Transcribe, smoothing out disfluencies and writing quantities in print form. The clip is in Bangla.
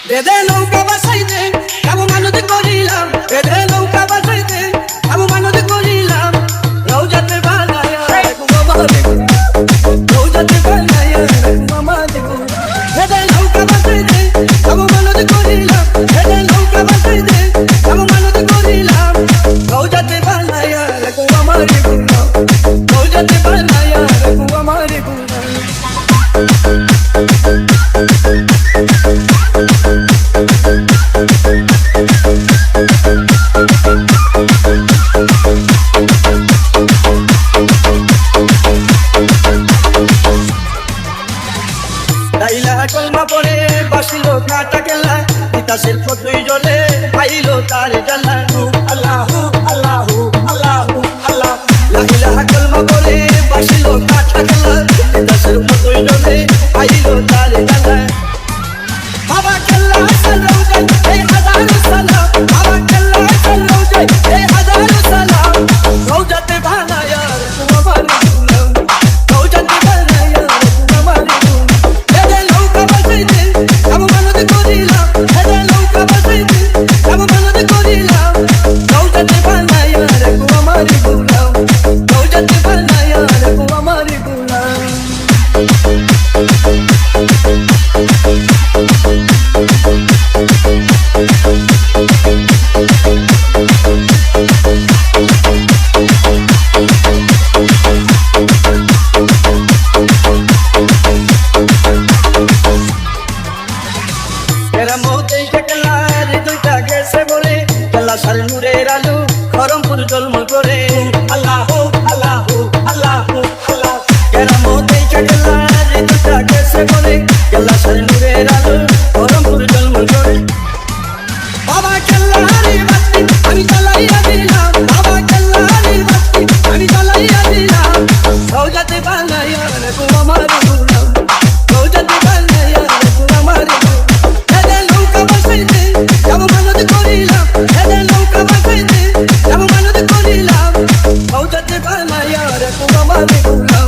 দে নৌকা বাসাইতে কেমন মানতে করিলাম, দে নৌকা বাসাইতে কেমন মানতে করিলাম, রৌজাতে বানায়া মামারে রৌজাতে বানায়া মামারে দে নৌকা বাসাইতে কেমন মানতে করিলাম, দে নৌকা বাসাইতে কেমন মানতে করিলাম, রৌজাতে বানায়া মামারে রৌজাতে বানায়া মামারে লাইলা কলমা পড়ে বাসিল কাটা কেলা তিতাসের কতই জলে আইলো তার জানা আল্লাহু আল্লাহু আল্লাহু আল্লাহ লাইলা কলমা পড়ে বাসিল কাটা কেলা তিতাসের কতই জলে আইলো তার জানা বাবা কেল্লা সালাম যাই এই হাজার সালাম, বাবা কেল্লা সালাম যাই এই হাজার সালাম, রওজাতে বানায়া মামারে রওজাতে বানায়া মামারে দে নৌকা বাসাইতে কেমন মানতে করিলাম, দে নৌকা বাসাইতে কেমন মানতে করিলাম, রওজাতে বানায়া মামারে গুলাম, রওজাতে বানায়া মামারে গুলাম। এরা মতে কেলার দুইটা গেছে বলে কেলা সার নূরের আলো খরমপুর জন্ম করে আল্লাহু আল্লাহু আল্লাহু আল্লাহ এরা মতে কেলার দুইটা গেছে বলে কেলা সার নূরের আলো খরমপুর জন্ম করে বাবা কেল্লারে বাতি আমি জ্বালাইয়া দিলাম, বাবা কেল্লারে বাতি আমি জ্বালাইয়া দিলাম, রওজাতে বানায়া মামারে গুলাম, রওজাতে বানায়া মামারে দে নৌকা বাসাইতে কেমন মানতে করিলাম, দে নৌকা বাসাইতে কেমন মানতে করিলাম, রওজাতে বানায়া মামারে গুলাম।